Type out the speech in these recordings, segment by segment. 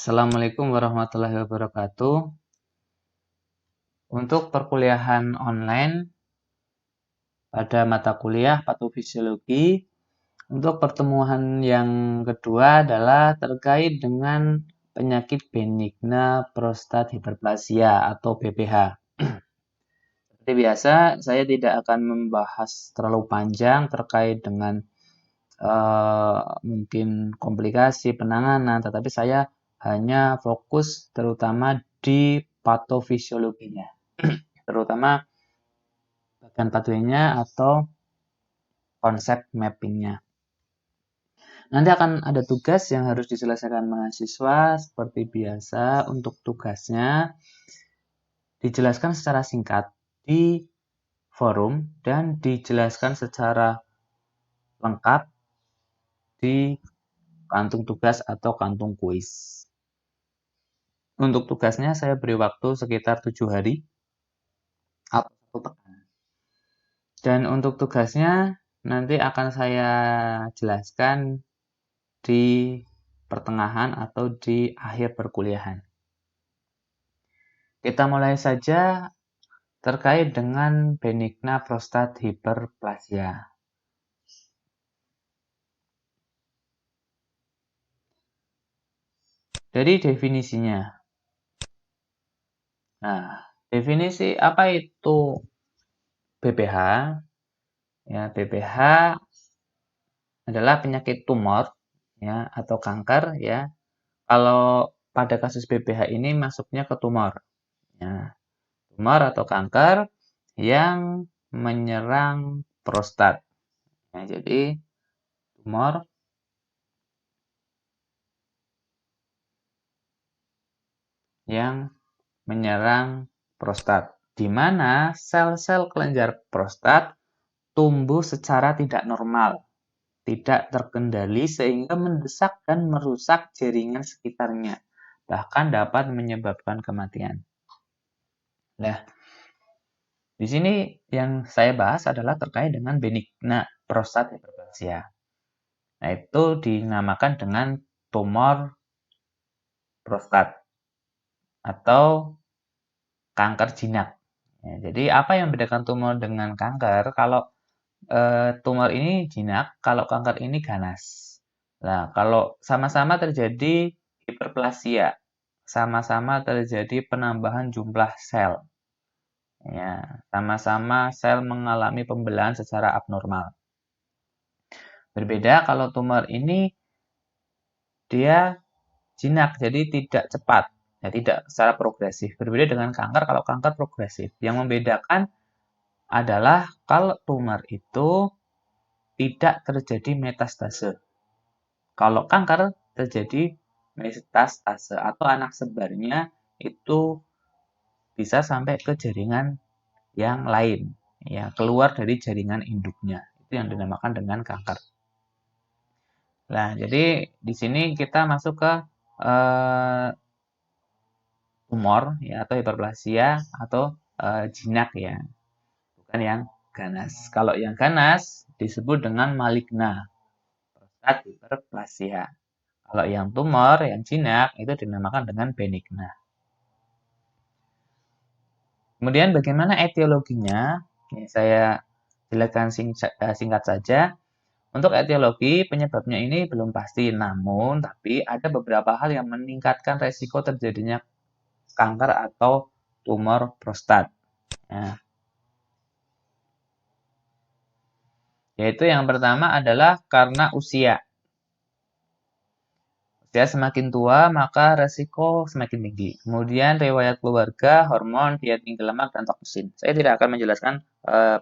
Assalamualaikum warahmatullahi wabarakatuh. Untuk perkuliahan online pada mata kuliah patofisiologi, untuk pertemuan yang kedua adalah terkait dengan penyakit benigna prostat hiperplasia atau BPH. Seperti biasa, saya tidak akan membahas terlalu panjang terkait dengan mungkin komplikasi penanganan, tetapi saya hanya fokus terutama di patofisiologinya, terutama bagian patogennya atau konsep mappingnya. Nanti akan ada tugas yang harus diselesaikan mahasiswa. Seperti biasa, untuk tugasnya dijelaskan secara singkat di forum dan dijelaskan secara lengkap di kantung tugas atau kantung kuis. Untuk tugasnya saya beri waktu sekitar 7 hari atau 1 pekan. Dan untuk tugasnya nanti akan saya jelaskan di pertengahan atau di akhir perkuliahan. Kita mulai saja terkait dengan benigna prostat hiperplasia. Dari definisinya. Nah, definisi apa itu BPH? Ya, BPH adalah penyakit tumor ya atau kanker ya. Kalau pada kasus BPH ini masuknya ke tumor. Ya, tumor atau kanker yang menyerang prostat. Ya, jadi tumor yang menyerang prostat, di mana sel-sel kelenjar prostat tumbuh secara tidak normal, tidak terkendali sehingga mendesak dan merusak jaringan sekitarnya, bahkan dapat menyebabkan kematian. Nah, di sini yang saya bahas adalah terkait dengan benigna prostat hiperplasia. Nah, itu dinamakan dengan tumor prostat atau kanker jinak. Ya, jadi apa yang membedakan tumor dengan kanker? Kalau tumor ini jinak, kalau kanker ini ganas. Nah, kalau sama-sama terjadi hiperplasia, sama-sama terjadi penambahan jumlah sel. Ya, sama-sama sel mengalami pembelahan secara abnormal. Berbeda kalau tumor ini dia jinak, jadi tidak cepat, ya tidak secara progresif. Berbeda dengan kanker, kalau kanker progresif. Yang membedakan adalah kalau tumor itu tidak terjadi metastase. Kalau kanker terjadi metastase atau anak sebarnya itu bisa sampai ke jaringan yang lain, ya keluar dari jaringan induknya. Itu yang dinamakan dengan kanker. Nah, jadi di sini kita masuk ke tumor ya atau hiperplasia atau jinak ya, bukan yang ganas. Kalau yang ganas disebut dengan maligna prostat hiperplasia. Kalau yang tumor, yang jinak itu dinamakan dengan benigna. Kemudian bagaimana etiologinya? Ini saya jelaskan singkat saja. Untuk etiologi, penyebabnya ini belum pasti, namun tapi ada beberapa hal yang meningkatkan resiko terjadinya kanker atau tumor prostat. Nah, yaitu yang pertama adalah karena usia. Usia semakin tua, maka resiko semakin tinggi. Kemudian riwayat keluarga, hormon, diet tinggi lemak, dan toksin. Saya tidak akan menjelaskan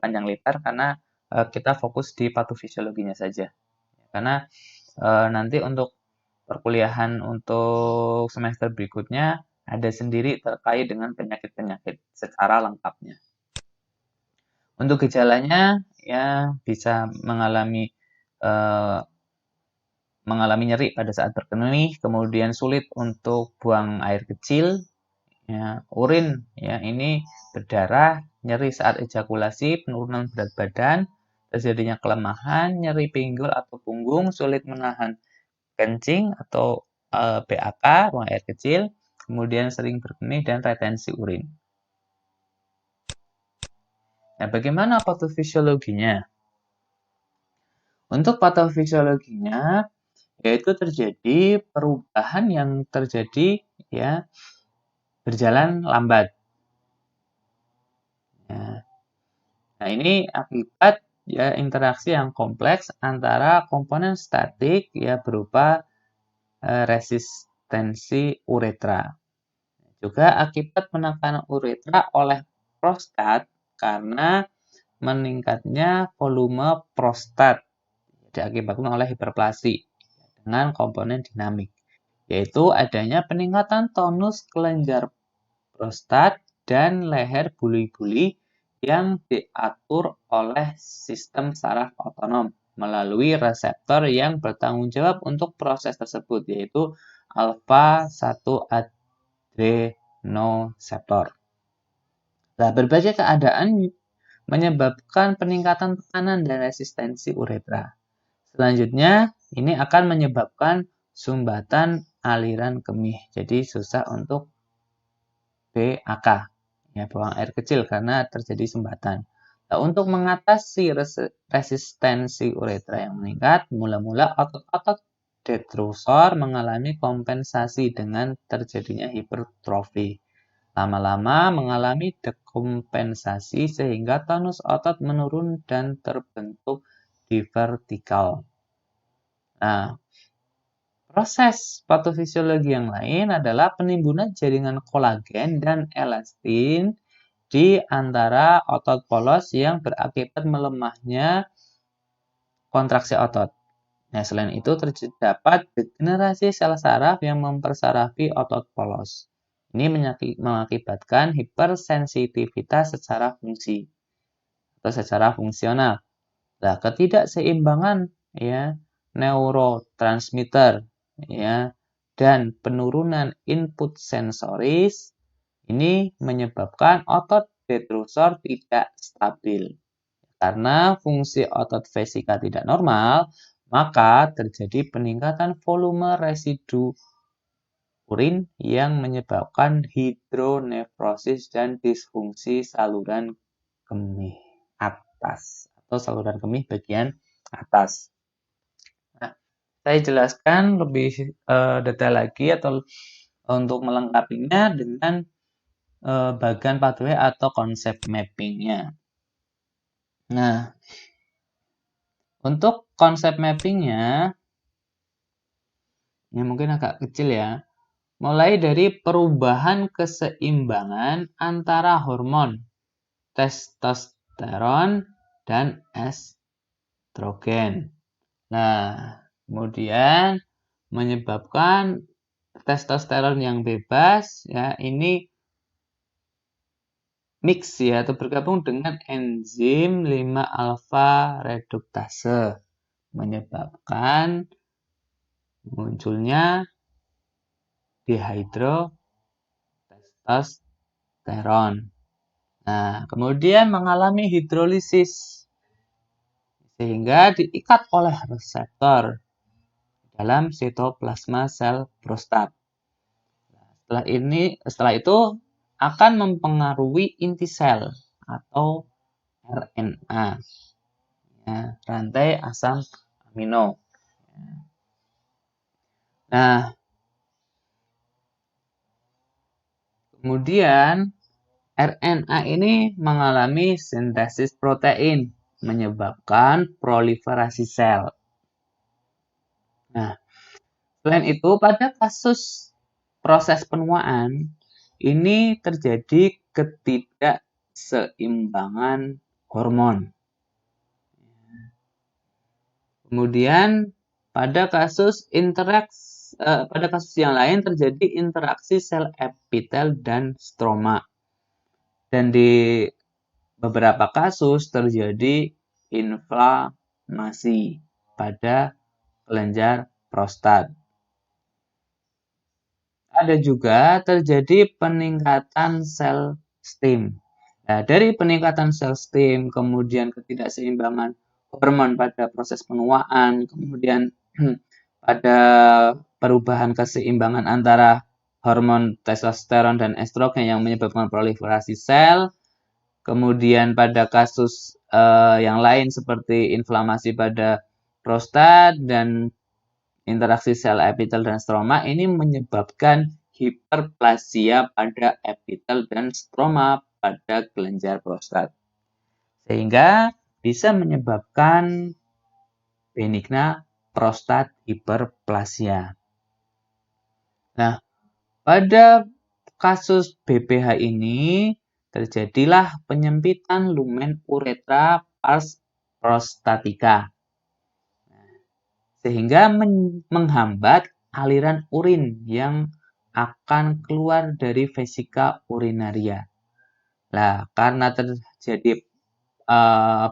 panjang lebar karena kita fokus di patofisiologinya saja. Karena nanti untuk perkuliahan untuk semester berikutnya ada sendiri terkait dengan penyakit-penyakit secara lengkapnya. Untuk gejalanya ya bisa mengalami nyeri pada saat berkemih, kemudian sulit untuk buang air kecil, ya, urin ya ini berdarah, nyeri saat ejakulasi, penurunan berat badan, terjadinya kelemahan, nyeri pinggul atau punggung, sulit menahan kencing atau BAK, buang air kecil, kemudian sering berkemih dan retensi urin. Nah, bagaimana patofisiologinya? Untuk patofisiologinya, yaitu terjadi perubahan yang terjadi ya berjalan lambat. Ya. Nah, ini akibat ya interaksi yang kompleks antara komponen statik ya berupa resistensi uretra. Juga akibat penekanan uretra oleh prostat karena meningkatnya volume prostat diakibatkan oleh hiperplasi dengan komponen dinamik, yaitu adanya peningkatan tonus kelenjar prostat dan leher buli-buli yang diatur oleh sistem saraf otonom melalui reseptor yang bertanggung jawab untuk proses tersebut, yaitu alfa-1 adrenoseptor. Nah, berbagai keadaan menyebabkan peningkatan tekanan dan resistensi uretra. Selanjutnya, ini akan menyebabkan sumbatan aliran kemih. Jadi susah untuk BAK, ya, buang air kecil karena terjadi sumbatan. Nah, untuk mengatasi resistensi uretra yang meningkat, mula-mula otot-otot detrusor mengalami kompensasi dengan terjadinya hipertrofi. Lama-lama mengalami dekompensasi sehingga tonus otot menurun dan terbentuk divertikal. Nah, proses patofisiologi yang lain adalah penimbunan jaringan kolagen dan elastin di antara otot polos yang berakibat melemahnya kontraksi otot. Nah, selain itu terdapat degenerasi sel saraf yang mempersarafi otot polos. Ini mengakibatkan hipersensitivitas secara fungsi atau secara fungsional. Nah, ketidakseimbangan ya neurotransmitter ya dan penurunan input sensoris ini menyebabkan otot detrusor tidak stabil. Karena fungsi otot vesika tidak normal, maka terjadi peningkatan volume residu urin yang menyebabkan hidronefrosis dan disfungsi saluran kemih atas atau saluran kemih bagian atas. Nah, saya jelaskan lebih detail lagi atau untuk melengkapinya dengan bagian pathway atau konsep mappingnya. Nah, untuk konsep mappingnya, ini mungkin agak kecil ya. Mulai dari perubahan keseimbangan antara hormon testosteron dan estrogen. Nah, kemudian menyebabkan testosteron yang bebas ya ini mix ya atau bergabung dengan enzim 5-alfa reduktase menyebabkan munculnya dihidrotestosteron. Nah, kemudian mengalami hidrolisis sehingga diikat oleh reseptor dalam sitoplasma sel prostat. Setelah itu akan mempengaruhi inti sel atau RNA, ya, rantai asam amino. Nah, kemudian RNA ini mengalami sintesis protein, menyebabkan proliferasi sel. Nah, selain itu pada kasus proses penuaan, ini terjadi ketidakseimbangan hormon. Kemudian pada kasus yang lain terjadi interaksi sel epitel dan stroma. Dan di beberapa kasus terjadi inflamasi pada kelenjar prostat. Ada juga terjadi peningkatan sel stem. Nah, dari peningkatan sel stem, kemudian ketidakseimbangan hormon pada proses penuaan, kemudian ada perubahan keseimbangan antara hormon testosteron dan estrogen yang menyebabkan proliferasi sel. Kemudian pada kasus yang lain seperti inflamasi pada prostat dan interaksi sel epitel dan stroma ini menyebabkan hiperplasia pada epitel dan stroma pada kelenjar prostat. Sehingga bisa menyebabkan benigna prostat hiperplasia. Nah, pada kasus BPH ini terjadilah penyempitan lumen uretra pars prostatica sehingga menghambat aliran urin yang akan keluar dari vesika urinaria. Nah, karena terjadi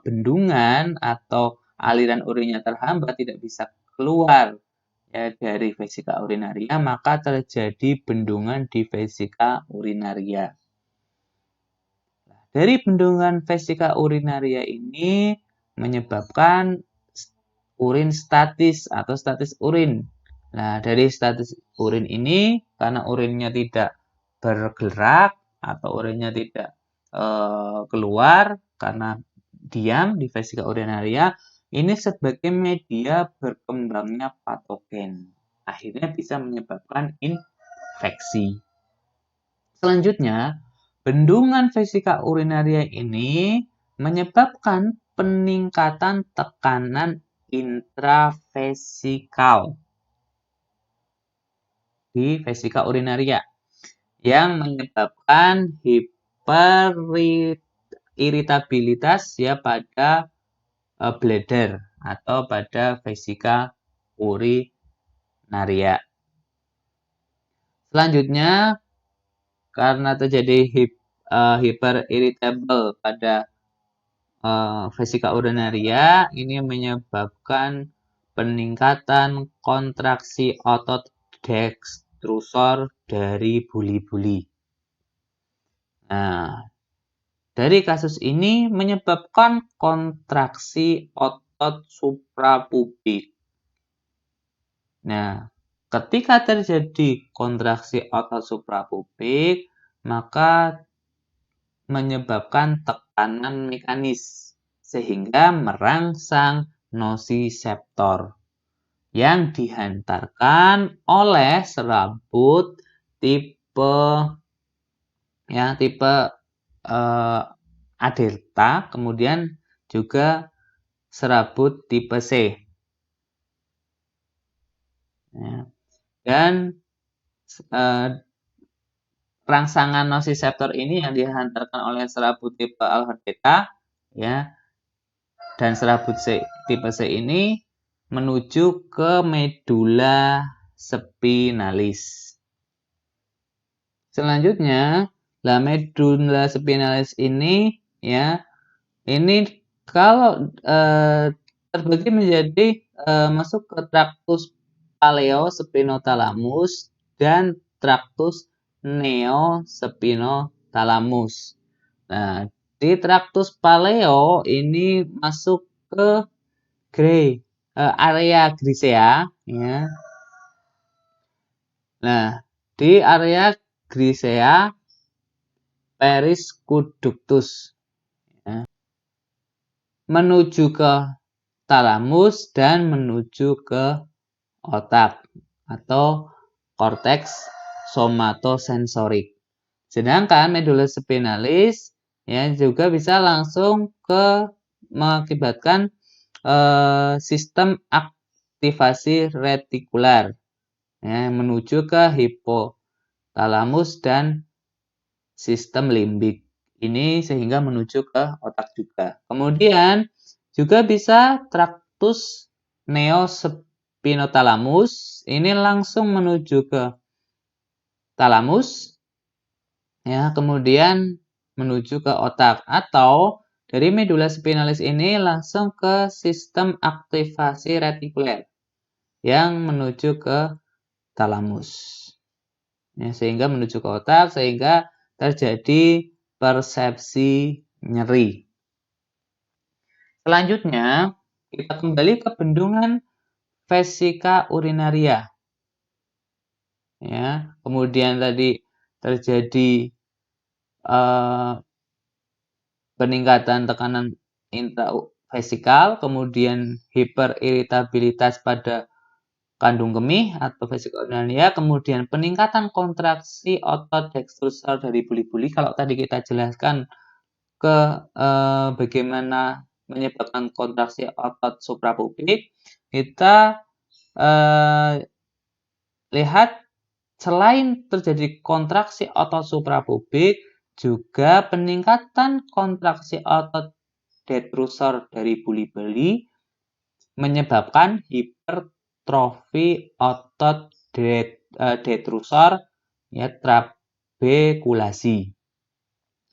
bendungan atau aliran urinnya terhambat tidak bisa keluar ya, dari vesika urinaria, maka terjadi bendungan di vesika urinaria. Dari bendungan vesika urinaria ini menyebabkan urin statis atau statis urin. Nah, dari statis urin ini karena urinnya tidak bergerak atau urinnya tidak keluar karena diam di vesika urinaria, ini sebagai media berkembangnya patogen. Akhirnya bisa menyebabkan infeksi. Selanjutnya, bendungan vesika urinaria ini menyebabkan peningkatan tekanan intravesikal di vesika urinaria yang menyebabkan hiperiritabilitas ya pada bladder atau pada vesika urinaria. Selanjutnya, karena terjadi hyperirritable pada vesika urinaria, ini menyebabkan peningkatan kontraksi otot dextrusor dari buli-buli. Nah, dari kasus ini menyebabkan kontraksi otot suprapubik. Nah, ketika terjadi kontraksi otot suprapubik, maka menyebabkan tekanan mekanis sehingga merangsang nosiseptor yang dihantarkan oleh serabut tipe A delta, kemudian juga serabut tipe C. Ya. Dan rangsangan nosiseptor ini yang dihantarkan oleh serabut tipe alpha beta ya, dan serabut tipe C ini menuju ke medula spinalis. Selanjutnya, medula spinalis ini ya, ini kalau terbagi menjadi masuk ke tractus paleospinothalamus dan tractus neospinothalamus. Nah, di tractus paleo ini masuk ke area grisea ya. Nah, di area grisea periskuductus ya, menuju ke talamus dan menuju ke otak atau korteks somatosensorik. Sedangkan medula spinalis ya juga bisa langsung mengakibatkan sistem aktivasi retikular ya, menuju ke hipotalamus dan sistem limbik ini sehingga menuju ke otak juga. Kemudian juga bisa tractus neospinothalamus ini langsung menuju ke talamus ya, kemudian menuju ke otak, atau dari medula spinalis ini langsung ke sistem aktivasi retikuler yang menuju ke talamus ya, sehingga menuju ke otak sehingga terjadi persepsi nyeri. Selanjutnya kita kembali ke bendungan vesika urinaria. Ya, kemudian tadi terjadi peningkatan tekanan intravesikal, kemudian hiperiritabilitas pada kandung kemih atau vesika urinaria, kemudian peningkatan kontraksi otot dextrosal dari buli-buli. Kalau tadi kita jelaskan ke bagaimana menyebabkan kontraksi otot suprapubik, kita lihat selain terjadi kontraksi otot suprapubik, juga peningkatan kontraksi otot detrusor dari buli-buli menyebabkan hipertrofi otot detrusor ya, trabekulasi.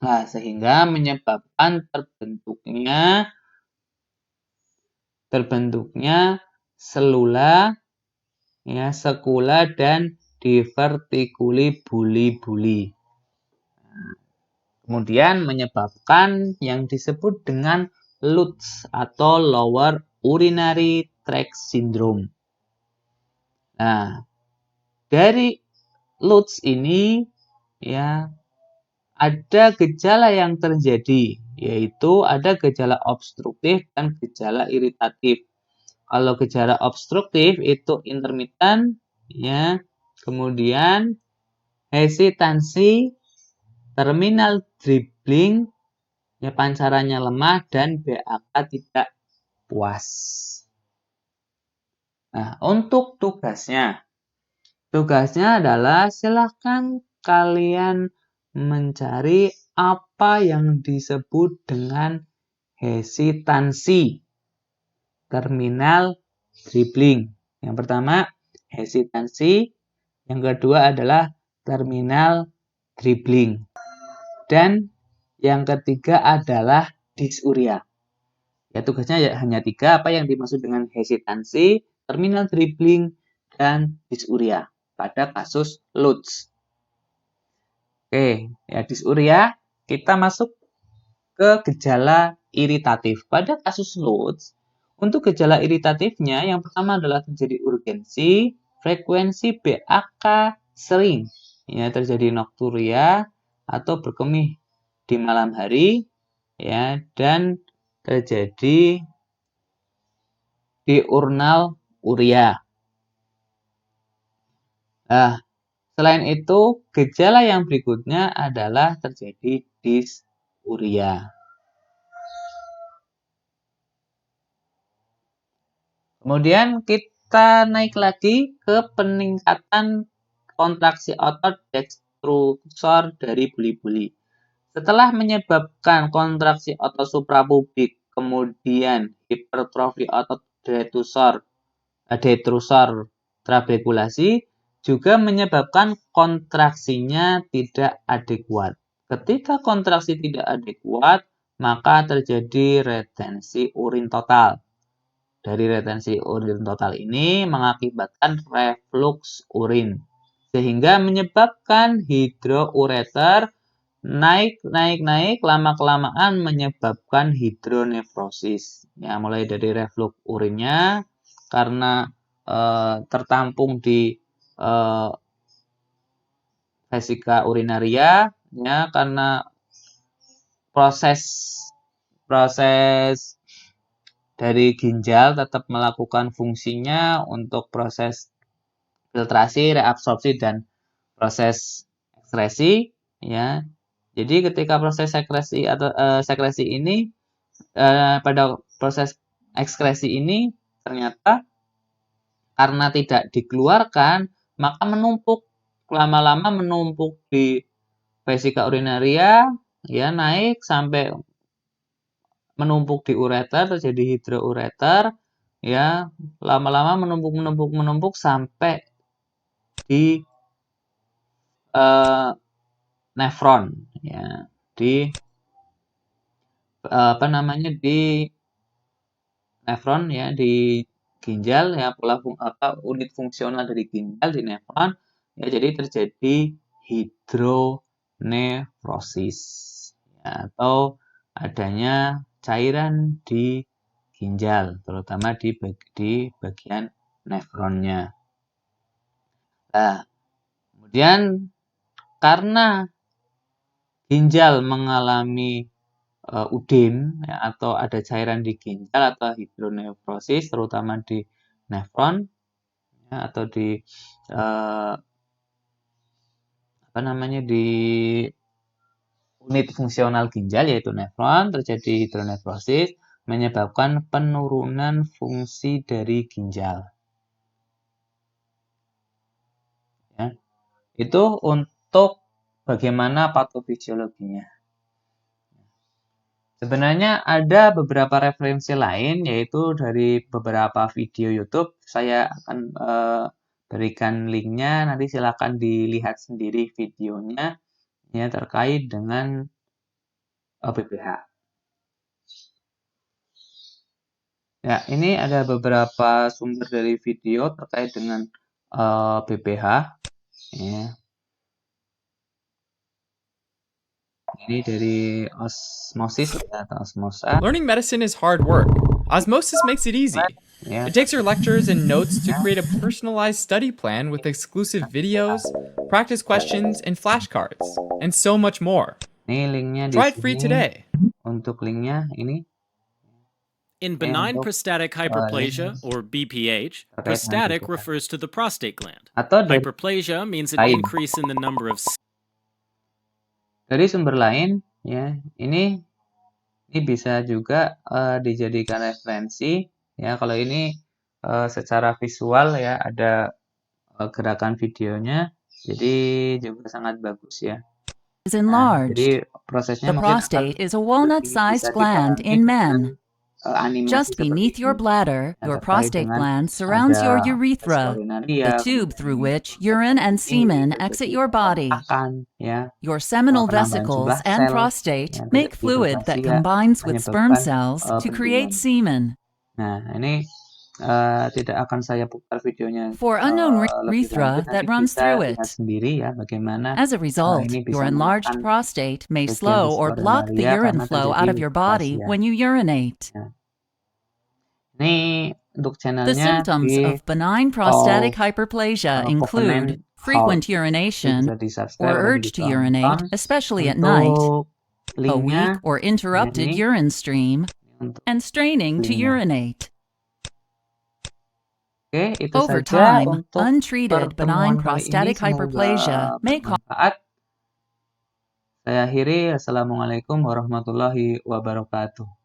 Nah, sehingga menyebabkan terbentuknya selula, ya, sekula dan divertikuli buli-buli. Kemudian menyebabkan yang disebut dengan LUTS atau Lower Urinary Tract Syndrome. Nah, dari LUTS ini ya ada gejala yang terjadi, yaitu ada gejala obstruktif dan gejala iritatif. Kalau gejala obstruktif itu intermittent, ya, kemudian hesitansi, terminal dribbling, ya, pancarannya lemah dan BAK tidak puas. Nah, untuk tugasnya adalah silahkan kalian mencari apa yang disebut dengan hesitansi, terminal dribbling. Yang pertama, hesitansi. Yang kedua adalah terminal dribbling. Dan yang ketiga adalah dysuria. Ya, tugasnya hanya 3, apa yang dimaksud dengan hesitansi, terminal dribbling, dan dysuria pada kasus LUTS. Oke, ya dysuria, kita masuk ke gejala iritatif. Pada kasus LUTS, untuk gejala iritatifnya yang pertama adalah terjadi urgensi, frekuensi BAK sering, ya, terjadi nokturia atau berkemih di malam hari, ya, dan terjadi diurnal uria. Nah, selain itu, gejala yang berikutnya adalah terjadi dysuria. Kemudian kita naik lagi ke peningkatan kontraksi otot dextrusor dari buli-buli. Setelah menyebabkan kontraksi otot suprapubik, kemudian hipertrofi otot detrusor trabekulasi, juga menyebabkan kontraksinya tidak adekuat. Ketika kontraksi tidak adekuat, maka terjadi retensi urin total. Dari retensi urin total ini mengakibatkan reflux urin, sehingga menyebabkan hidroureter naik, lama-kelamaan menyebabkan hidronefrosis. Ya, mulai dari reflux urinnya karena tertampung di vesika urinaria, ya, karena proses dari ginjal tetap melakukan fungsinya untuk proses filtrasi, reabsorpsi, dan proses ekskresi, ya. Jadi ketika proses sekresi atau sekresi ini pada proses ekskresi ini ternyata karena tidak dikeluarkan, maka lama-lama menumpuk di vesika urinaria, ya, naik sampai menumpuk di ureter, terjadi hidroureter, ya, lama-lama menumpuk sampai di nefron, ya, di di nefron, ya, di ginjal, ya, unit fungsional dari ginjal di nefron, ya, jadi terjadi hidronefrosis, ya, atau adanya cairan di ginjal, terutama di bagian nefronnya. Nah, kemudian karena ginjal mengalami udem ya, atau ada cairan di ginjal atau hidronefrosis terutama di nefron ya, atau di di unit fungsional ginjal yaitu nefron, terjadi hidronefrosis menyebabkan penurunan fungsi dari ginjal. Ya. Itu untuk bagaimana patofisiologinya. Sebenarnya ada beberapa referensi lain, yaitu dari beberapa video YouTube. Saya akan berikan linknya, nanti silakan dilihat sendiri videonya ya terkait dengan BPH. Ya, ini ada beberapa sumber dari video terkait dengan BPH. Ya. Ini dari osmosis atau osmosa. Learning medicine is hard work. Osmosis makes it easy. Yeah. It takes your lectures and notes to create a personalized study plan with exclusive videos, practice questions, and flashcards, and so much more. Ini linknya di Try it sini. free today. Untuk linknya ini. In benign prostatic hyperplasia, or BPH, prostatic refers to the prostate gland. Hyperplasia means an increase in the number of... Dari sumber lain, ya, ini bisa juga dijadikan referensi. Ya, kalau ini secara visual ya ada gerakan videonya, jadi juga sangat bagus ya. Is enlarged. Jadi prosesnya the prostate is a walnut-sized gland in men. Just beneath your bladder, your prostate gland surrounds your urethra, the tube through which urine and semen exit your body. Your seminal vesicles and prostate make fluid that combines with sperm cells to create semen. Nah, ini tidak akan saya putar videonya. For unknown urethra that runs through it. As a result, your enlarged prostate may slow or block the urine flow out of your body when you urinate. The symptoms of benign prostatic hyperplasia include frequent urination or urge to urinate, especially at night, a weak or interrupted urine stream, and straining to urinate. Over time, untreated benign prostatic hyperplasia may cause... Saya akhiri. Assalamualaikum warahmatullahi wabarakatuh.